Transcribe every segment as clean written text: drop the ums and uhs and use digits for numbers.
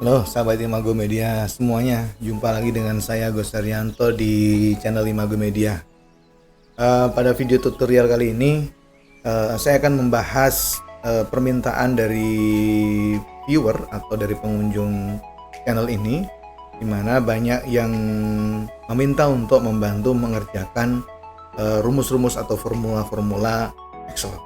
Halo sahabat Imago Media semuanya, jumpa lagi dengan saya Gus Haryanto di channel Imago Media. Pada video tutorial kali ini saya akan membahas permintaan dari viewer atau dari pengunjung channel ini, di mana banyak yang meminta untuk membantu mengerjakan rumus-rumus atau formula-formula Excel.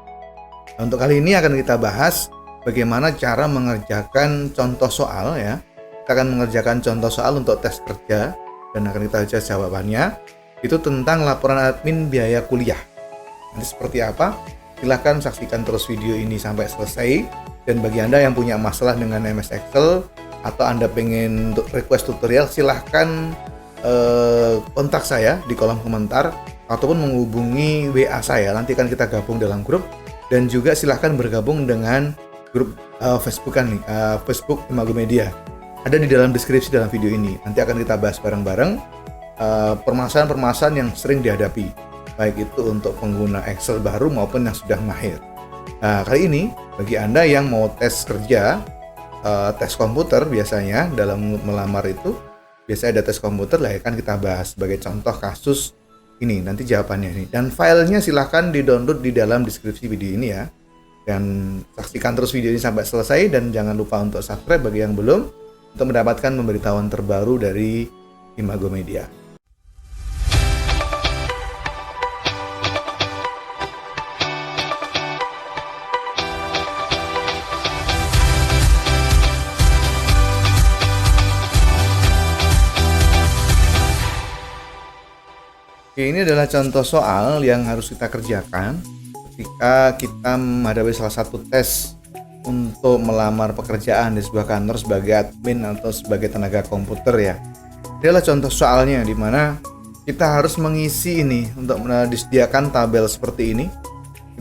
Untuk kali ini akan kita bahas bagaimana cara mengerjakan contoh soal ya. Kita akan mengerjakan contoh soal untuk tes kerja dan akan kita baca jawabannya. Itu tentang laporan admin biaya kuliah. Nanti seperti apa? Silahkan saksikan terus video ini sampai selesai. Dan bagi Anda yang punya masalah dengan MS Excel atau Anda pengen request tutorial, silahkan kontak saya di kolom komentar ataupun menghubungi WA saya. Nanti akan kita gabung dalam grup, dan juga silahkan bergabung dengan grup Facebook Facebook Imago Media. Ada di dalam deskripsi dalam video ini. Nanti akan kita bahas bareng-bareng permasalahan-permasalahan yang sering dihadapi, baik itu untuk pengguna Excel baru maupun yang sudah mahir. Nah, kali ini bagi Anda yang mau tes kerja, tes komputer, biasanya dalam melamar itu biasanya ada tes komputer lah, akan kita bahas sebagai contoh kasus ini. Nanti jawabannya ini, dan filenya silahkan di-download di dalam deskripsi video ini ya. Dan saksikan terus video ini sampai selesai, dan jangan lupa untuk subscribe bagi yang belum, untuk mendapatkan pemberitahuan terbaru dari Imago Media. Oke, ini adalah contoh soal yang harus kita kerjakan ketika kita menghadapi salah satu tes untuk melamar pekerjaan di sebuah kantor sebagai admin atau sebagai tenaga komputer ya. Ini adalah contoh soalnya, di mana kita harus mengisi ini untuk disediakan tabel seperti ini.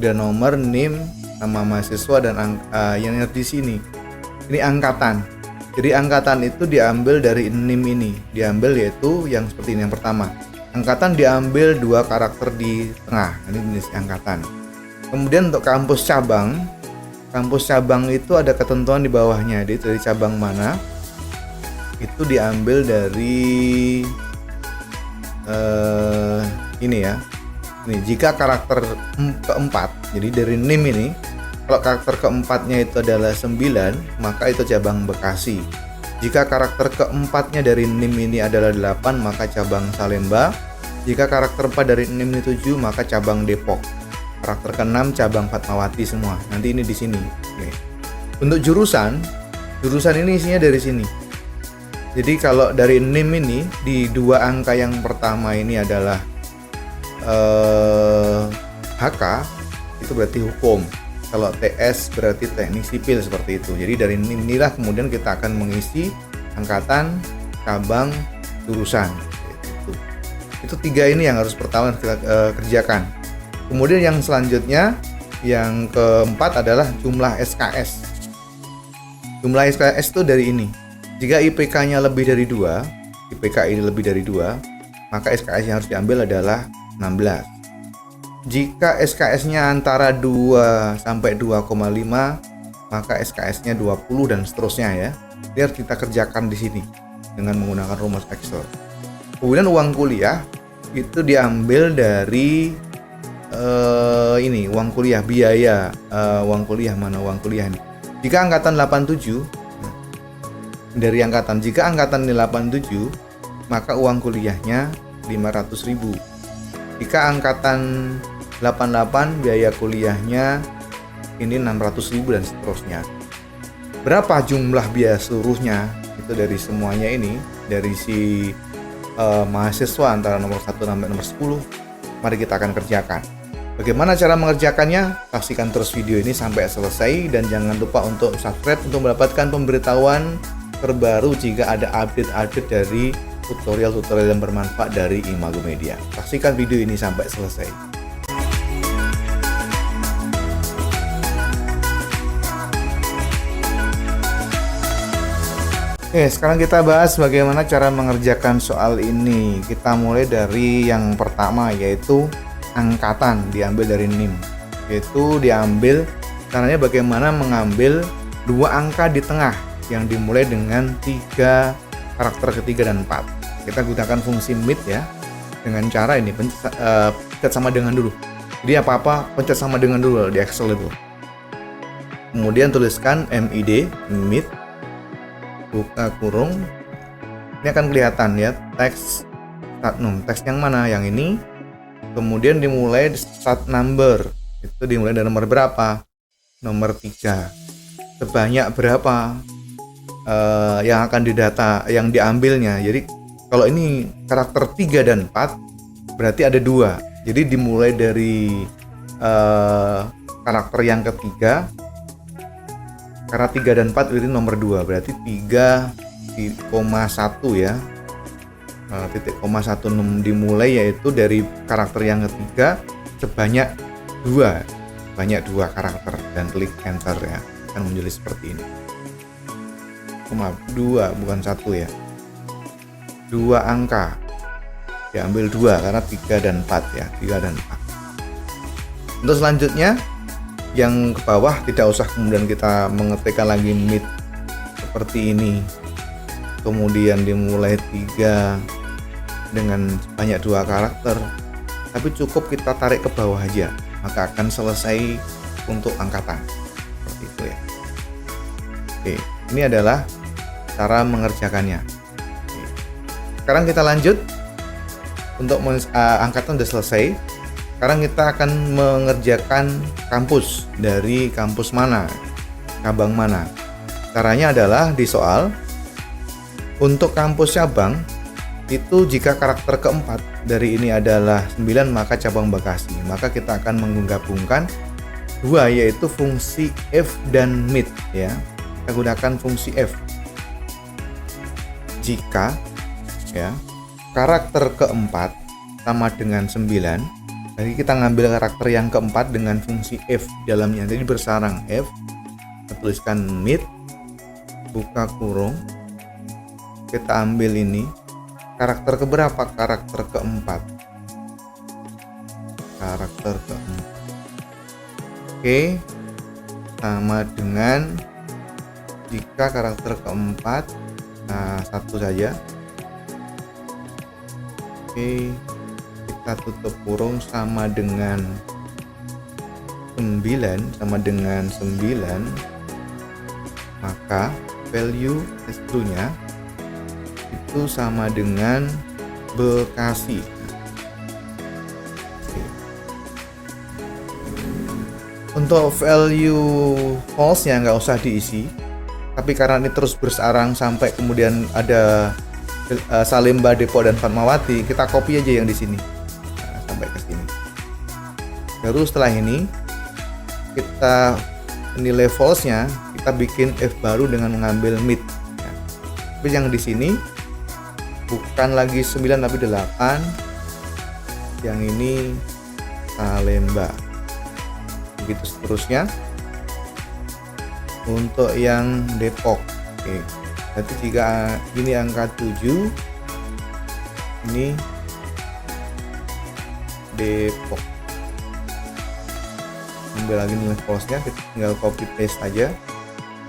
Ada nomor, NIM, nama mahasiswa, dan yang ada di sini. Ini angkatan. Jadi angkatan itu diambil dari NIM ini, diambil yaitu yang seperti ini yang pertama. Angkatan diambil 2 karakter di tengah, ini jenis angkatan. Kemudian untuk kampus cabang itu ada ketentuan di bawahnya, jadi dari cabang mana itu diambil dari ini ya. Ini jika karakter keempat, jadi dari NIM ini, kalau karakter keempatnya itu adalah 9, maka itu cabang Bekasi. Jika karakter keempatnya dari NIM ini adalah 8, maka cabang Salemba. Jika karakter 4 dari NIM ini 7, maka cabang Depok. Karakter ke-6 cabang Fatmawati semua. Nanti ini di sini. Oke. Untuk jurusan ini isinya dari sini. Jadi kalau dari NIM ini di 2 angka yang pertama ini adalah HK, itu berarti hukum. Kalau TS berarti teknik sipil, seperti itu. Jadi dari NIM inilah kemudian kita akan mengisi angkatan, cabang, jurusan. Itu 3 ini yang harus pertama kita kerjakan. Kemudian yang selanjutnya, yang keempat adalah jumlah SKS. Jumlah SKS itu dari ini. Jika IPK-nya lebih dari 2, IPK ini lebih dari 2, maka SKS yang harus diambil adalah 16. Jika SKS-nya antara 2 sampai 2,5, maka SKS-nya 20 dan seterusnya ya. Ini harus kita kerjakan di sini dengan menggunakan rumus Excel. Kemudian uang kuliah itu diambil dari ini uang kuliah, biaya uang kuliah, mana uang kuliah ini. Jika angkatan 87, dari angkatan, jika angkatan ini 87, maka uang kuliahnya 500.000. Jika angkatan 88, biaya kuliahnya ini 600.000 dan seterusnya. Berapa jumlah biaya seluruhnya? Itu dari semuanya ini, dari si mahasiswa antara nomor 1 sampai nomor 10. Mari kita akan kerjakan. Bagaimana cara mengerjakannya? Saksikan terus video ini sampai selesai, dan jangan lupa untuk subscribe untuk mendapatkan pemberitahuan terbaru jika ada update-update dari tutorial-tutorial yang bermanfaat dari Imago Media. Saksikan video ini sampai selesai. Oke, sekarang kita bahas bagaimana cara mengerjakan soal ini. Kita mulai dari yang pertama, yaitu angkatan diambil dari NIM. Yaitu diambil, caranya bagaimana mengambil 2 angka di tengah. yang dimulai dengan 3 karakter ketiga dan 4. Kita gunakan fungsi mid ya, dengan cara ini pencet sama dengan dulu. Jadi apa-apa pencet sama dengan dulu di Excel itu. Kemudian tuliskan MID, mid, buka kurung. Ini akan kelihatan ya, teks start num. Teks yang mana? Yang ini. Kemudian dimulai start number. Itu dimulai dari nomor berapa? Nomor 3. Sebanyak berapa yang akan didata, yang diambilnya. Jadi kalau ini karakter 3 dan 4 berarti ada 2. Jadi dimulai dari karakter yang ketiga. Karena 3 dan 4 itu nomor 2, berarti 3,1 ya. Titik koma 1 dimulai yaitu dari karakter yang ketiga sebanyak 2 karakter, dan klik enter ya, akan menjadi seperti ini. Maaf, 2 bukan 1 ya. 2 angka diambil 2 karena 3 dan 4 ya, 3 dan 4. Untuk selanjutnya yang ke bawah tidak usah kemudian kita mengetikkan lagi mid seperti ini, kemudian dimulai 3 dengan banyak 2 karakter, tapi cukup kita tarik ke bawah aja, maka akan selesai untuk angkatan seperti itu ya. Oke, ini adalah cara mengerjakannya. Oke. Sekarang kita lanjut untuk angkatan udah selesai. Sekarang kita akan mengerjakan kampus, dari kampus mana, cabang mana. Caranya adalah di soal, untuk kampus cabang itu jika karakter keempat dari ini adalah 9 maka cabang Bekasi. Maka kita akan menggabungkan 2 yaitu fungsi F dan mid ya. Kita gunakan fungsi F. Jika ya karakter keempat sama dengan 9, jadi kita ngambil karakter yang keempat dengan fungsi F di dalamnya. Jadi bersarang F, kita tuliskan mid, buka kurung, kita ambil ini karakter keberapa? Karakter keempat. Karakter keempat. Oke, sama dengan jika karakter keempat, nah 1 saja. Oke, kita tutup kurung sama dengan 9, maka value S2-nya itu sama dengan Bekasi. Untuk value false-nya nggak usah diisi, tapi karena ini terus bersarang sampai kemudian ada Salemba, Depok, dan Fatmawati, kita copy aja yang di sini. Sampai ke sini. Baru setelah ini kita nilai false-nya, kita bikin F baru dengan mengambil mid. Ya. Tapi yang di sini bukan lagi 9 tapi 8. Yang ini Salemba. Begitu seterusnya. Untuk yang Depok. Oke. Berarti jika ini angka 7, ini Depok. Ambil lagi nilai false-nya, kita tinggal copy paste aja.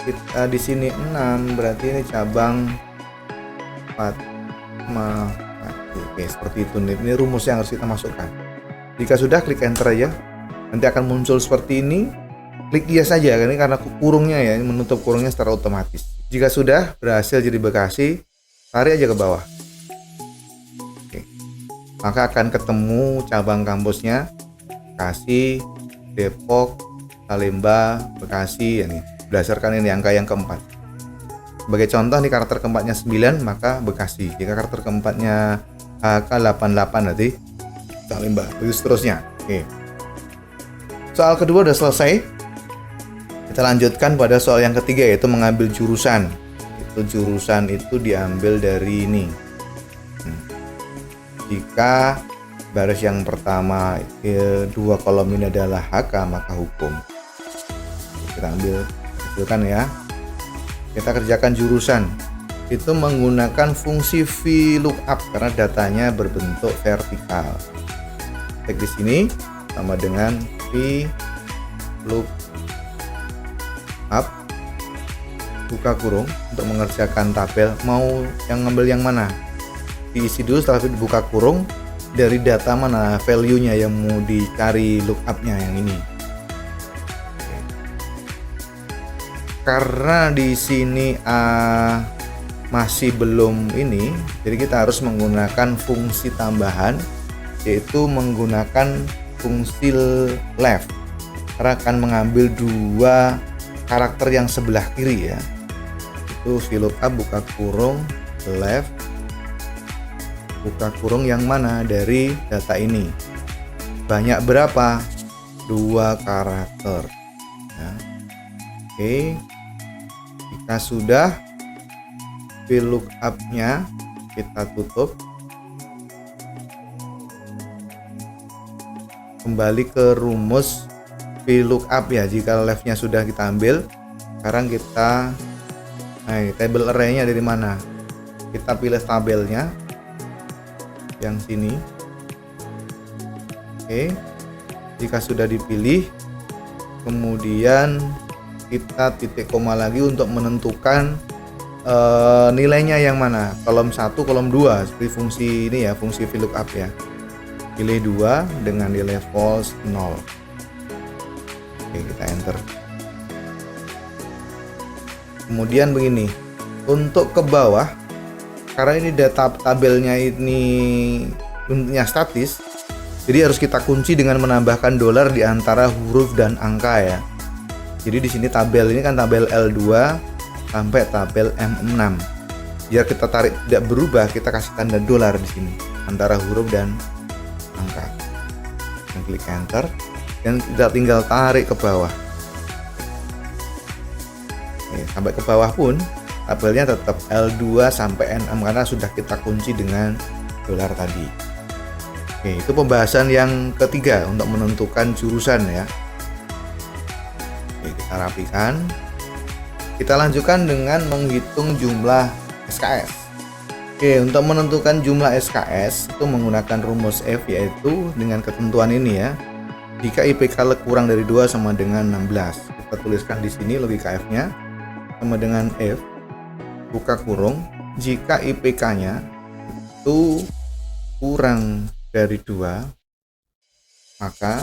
Kita di sini 6, berarti ini cabang 4. Oke, seperti itu. Ini rumus yang harus kita masukkan. Jika sudah, klik enter aja. Nanti akan muncul seperti ini. Klik yes saja, ini karena kurungnya ya, menutup kurungnya secara otomatis. Jika sudah berhasil jadi Bekasi, tarik aja ke bawah. Oke. Maka akan ketemu cabang kampusnya Bekasi, Depok, Salemba, Bekasi ya nih. Berdasarkan ini angka yang keempat. Sebagai contoh nih karakter keempatnya 9 maka Bekasi. Jika karakter keempatnya AK88 nanti Salemba. Begitu seterusnya. Oke. Soal kedua udah selesai. Kita lanjutkan pada soal yang ketiga yaitu mengambil jurusan. Jurusan itu diambil dari ini. Jika baris yang pertama 2 kolom ini adalah HK maka hukum. Kita hasilkan ya. Kita kerjakan jurusan. Itu menggunakan fungsi VLOOKUP karena datanya berbentuk vertikal. Cek di sini sama dengan VLOOKUP buka kurung untuk mengerjakan tabel. Mau yang ngambil yang mana? Diisi dulu, setelah itu dibuka kurung, dari data mana value-nya yang mau dicari lookup-nya yang ini. Karena di sini masih belum ini, jadi kita harus menggunakan fungsi tambahan, yaitu menggunakan fungsi left, karena akan mengambil dua karakter yang sebelah kiri ya. Itu VLOOKUP buka kurung left, buka kurung yang mana dari data ini. Banyak berapa? 2 karakter ya. Oke, jika sudah VLOOKUP-nya kita tutup, kembali ke rumus VLOOKUP ya. Jika left-nya sudah kita ambil, sekarang kita table array-nya dari mana? Kita pilih tabelnya yang sini. Oke, jika sudah dipilih, kemudian kita titik koma lagi untuk menentukan nilainya yang mana, kolom 1, kolom 2, seperti fungsi ini ya, fungsi VLOOKUP ya. Pilih 2 dengan nilai false 0. Oke, kita enter. Kemudian begini, untuk ke bawah, karena ini data tabelnya ini bentuknya statis, jadi harus kita kunci dengan menambahkan dolar di antara huruf dan angka ya. Jadi di sini tabel ini kan tabel L2 sampai tabel M6. Biar kita tarik tidak berubah, kita kasih tanda dolar di sini antara huruf dan angka. Dan klik enter, dan kita tinggal tarik ke bawah. Oke, sampai ke bawah pun tabelnya tetap L2 sampai N6 karena sudah kita kunci dengan dolar tadi. Oke, itu pembahasan yang ketiga untuk menentukan jurusan ya. Oke, kita rapikan. Kita lanjutkan dengan menghitung jumlah SKS. Oke, untuk menentukan jumlah SKS itu menggunakan rumus F, yaitu dengan ketentuan ini ya. Jika IPK kurang dari 2 sama dengan 16. Kita tuliskan di sini logika F-nya sama dengan F buka kurung, jika IPK-nya itu kurang dari 2, maka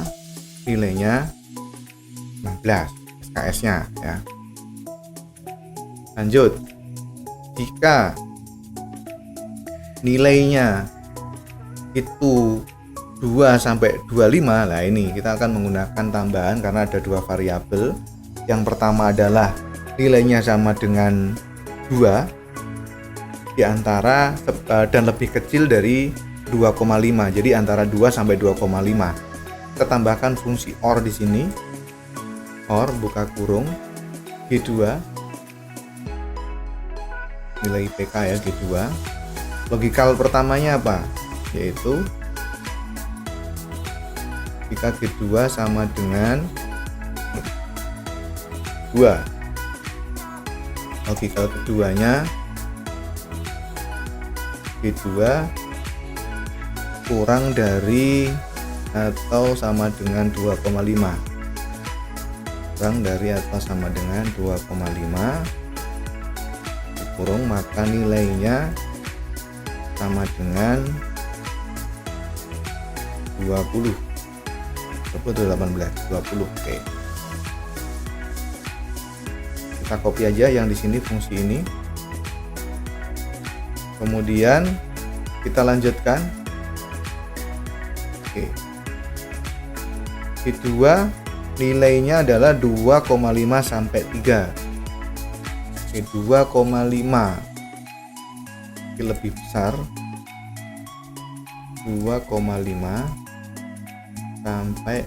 nilainya 16 SKS-nya ya. Lanjut, jika nilainya itu 2 sampai 25, lah ini kita akan menggunakan tambahan karena ada 2 variabel. Yang pertama adalah nilainya sama dengan 2 di antara dan lebih kecil dari 2,5. Jadi antara 2 sampai 2,5. Kita tambahkan fungsi OR di sini. OR buka kurung G2, nilai IPK ya G2. Logikal pertamanya apa? Yaitu jika G2 sama dengan 2. Logikal keduanya G2 kurang dari atau sama dengan 2,5. Kurang dari atau sama dengan 2,5 kurung, maka nilainya sama dengan 20. 20. Oke. Kita copy aja yang di sini fungsi ini. Kemudian kita lanjutkan. Oke. Kedua, nilainya adalah 2,5 sampai 3. Oke, 2,5. Oke, lebih besar. 2,5 sampai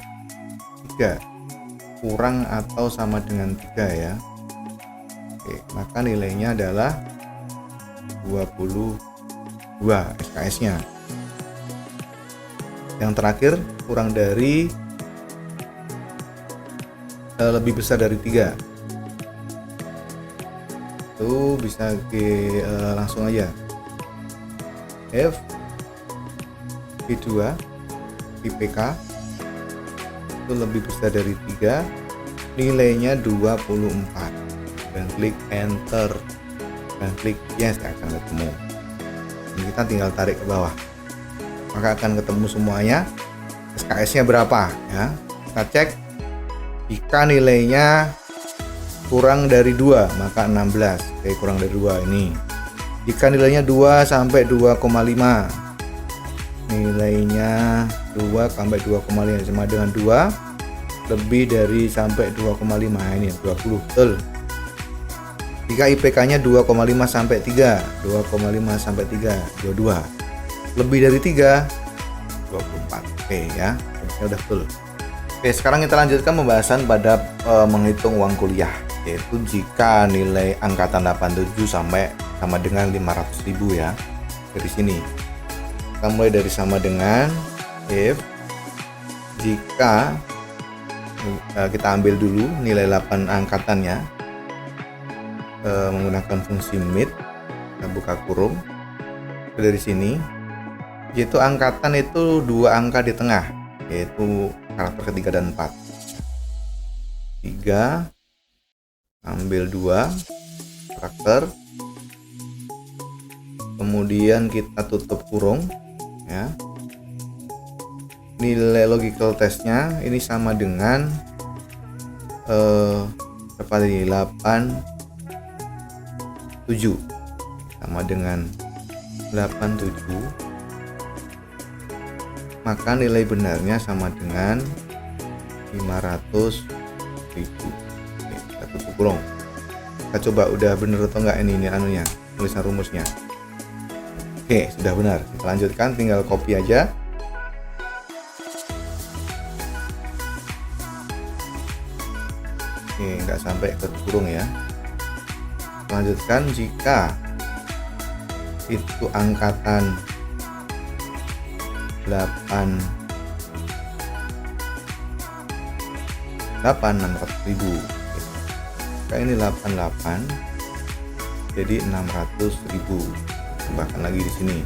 3. Kurang atau sama dengan 3 ya. Oke, maka nilainya adalah 22 SKS-nya. Yang terakhir, kurang dari lebih besar dari 3. Itu bisa langsung aja. F P2 IPK itu lebih besar dari 3, nilainya 24. dan klik enter dan klik yes, akan ketemu. Ini kita tinggal tarik ke bawah, maka akan ketemu semuanya. SKS nya berapa ya, kita cek. Jika nilainya kurang dari 2 maka 16. Oke, kurang dari 2 ini. Jika nilainya 2 sampai 2,5, nilainya 2 sampai 2,5 sama dengan 2, lebih dari sampai 2,5, ini 20, betul. Jika IPK-nya 2,5 sampai 3, 2,5 sampai 3, 22. Lebih dari 3, 24. Oke ya, ini udah full. Oke, sekarang kita lanjutkan pembahasan pada menghitung uang kuliah, yaitu jika nilai angkatan 87 sama dengan 500.000 ya. Dari sini kita mulai dari sama dengan if jika kita ambil dulu nilai 8 angkatannya menggunakan fungsi mid, kita buka kurung. Dari sini yaitu angkatan itu 2 angka di tengah, yaitu karakter ketiga dan 4. 3 ambil 2 karakter, kemudian kita tutup kurung ya. Nilai logical testnya ini sama dengan berapa tadi, 87 sama dengan 87, maka nilai benarnya sama dengan 500.000. Oke, kita tutup kurung. Kita coba udah bener atau enggak ini anunya, tulisan rumusnya. Oke, sudah benar. Kita lanjutkan, tinggal copy aja. Oke, nggak sampai ke kurung ya. Lanjutkan, jika itu angkatan 600.000. Kayak ini 88 jadi 600.000. Tambahkan lagi di sini.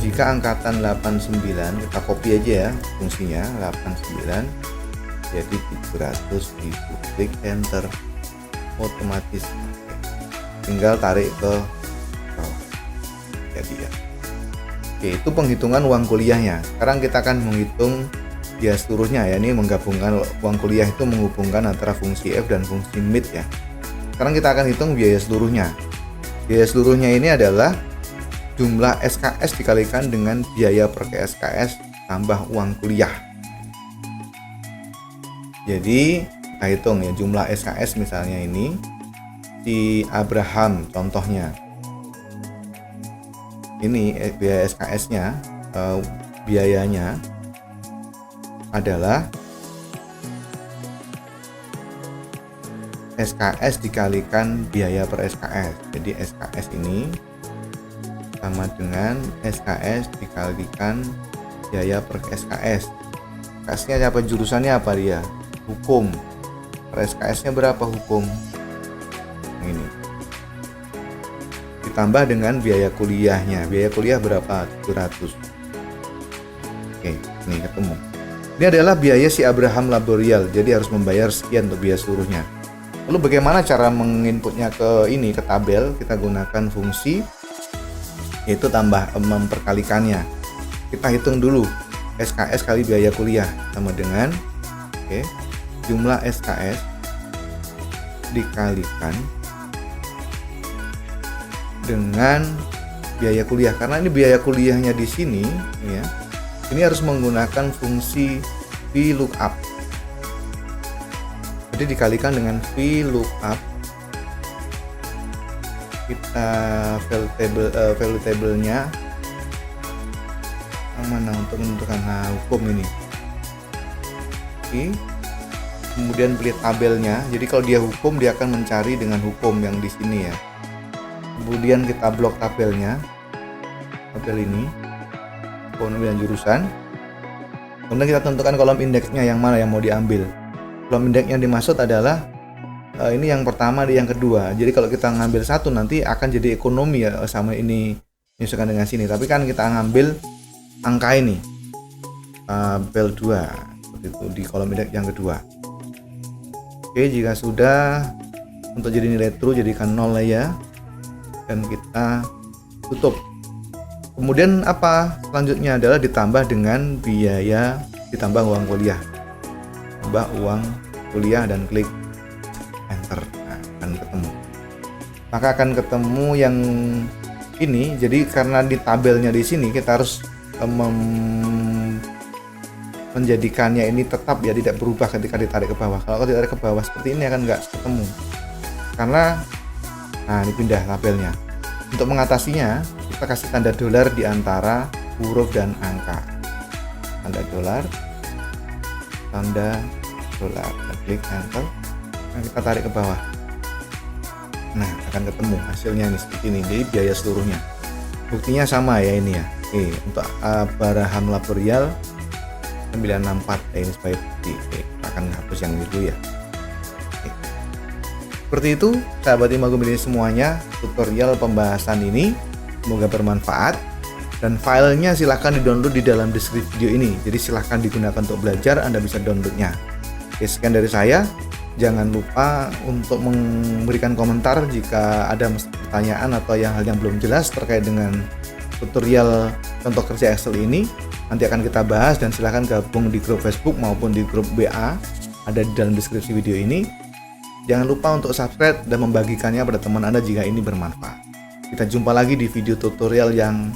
Jika angkatan 89, kita copy aja ya fungsinya, 89 jadi 700.000. Klik enter, otomatis tinggal tarik ke bawah. Jadi ya. Oke, itu penghitungan uang kuliahnya. Sekarang kita akan menghitung biaya seluruhnya ya. Ini menggabungkan uang kuliah itu, menghubungkan antara fungsi F dan fungsi mid ya. Sekarang kita akan hitung biaya seluruhnya. Biaya seluruhnya ini adalah jumlah SKS dikalikan dengan biaya per SKS tambah uang kuliah. Jadi kita hitung ya, jumlah SKS misalnya ini si Abraham contohnya. Ini biaya SKS-nya, biayanya adalah SKS dikalikan biaya per SKS. Jadi SKS ini sama dengan SKS dikalikan biaya per SKS. SKS-nya apa, jurusannya apa dia? Hukum. Per SKS-nya berapa hukum? Ini. Ditambah dengan biaya kuliahnya. Biaya kuliah berapa? 700. Oke, ini ketemu. Ini adalah biaya si Abraham Laborial. Jadi harus membayar sekian untuk biaya seluruhnya. Lalu bagaimana cara menginputnya ke ini, ke tabel? Kita gunakan fungsi yaitu tambah memperkalikannya. Kita hitung dulu SKS kali biaya kuliah sama dengan jumlah SKS dikalikan dengan biaya kuliah. Karena ini biaya kuliahnya di sini ya. Ini harus menggunakan fungsi VLOOKUP. Jadi dikalikan dengan VLOOKUP. Kita value table-nya yang mana untuk menentukan hukum ini. Oke. Kemudian pilih tabelnya. Jadi kalau dia hukum, dia akan mencari dengan hukum yang di sini ya. Kemudian kita blok tabelnya, tabel ini, kemudian jurusan. Kemudian kita tentukan kolom indeksnya yang mana yang mau diambil. Kolom indeks yang dimaksud adalah ini yang pertama, di yang kedua. Jadi kalau kita ngambil satu nanti akan jadi ekonomi ya, sama ini menyesuaikan dengan sini. Tapi kan kita ngambil angka ini, tabel 2 seperti itu di kolom indeks yang kedua. Oke, jika sudah untuk jadi nilai true, jadikan 0 lah ya, dan kita tutup. Kemudian apa selanjutnya adalah ditambah dengan biaya, ditambah uang kuliah, tambah uang kuliah dan klik enter. Nah, akan ketemu, maka akan ketemu yang ini. Jadi karena di tabelnya di sini kita harus menjadikannya ini tetap ya, tidak berubah ketika ditarik ke bawah. Kalau ditarik ke bawah seperti ini akan nggak ketemu, karena nah ini pindah tabelnya. Untuk mengatasinya kita kasih tanda dolar di antara huruf dan angka, tanda dolar, dan klik enter. Nah, kita tarik ke bawah, nah akan ketemu hasilnya ini seperti ini. Jadi biaya seluruhnya, buktinya sama ya ini ya. Oke, untuk Abraham Laborial 964 ini sebagai bukti. Oke, akan hapus yang itu ya. Seperti itu sahabat Imago Media semuanya, tutorial pembahasan ini semoga bermanfaat, dan filenya silahkan di-download di dalam deskripsi video ini. Jadi silahkan digunakan untuk belajar, Anda bisa downloadnya. Oke, sekian dari saya. Jangan lupa untuk memberikan komentar jika ada pertanyaan atau hal yang belum jelas terkait dengan tutorial contoh kerja Excel ini. Nanti akan kita bahas, dan silahkan gabung di grup Facebook maupun di grup WA, ada di dalam deskripsi video ini. Jangan lupa untuk subscribe dan membagikannya pada teman Anda jika ini bermanfaat. Kita jumpa lagi di video tutorial yang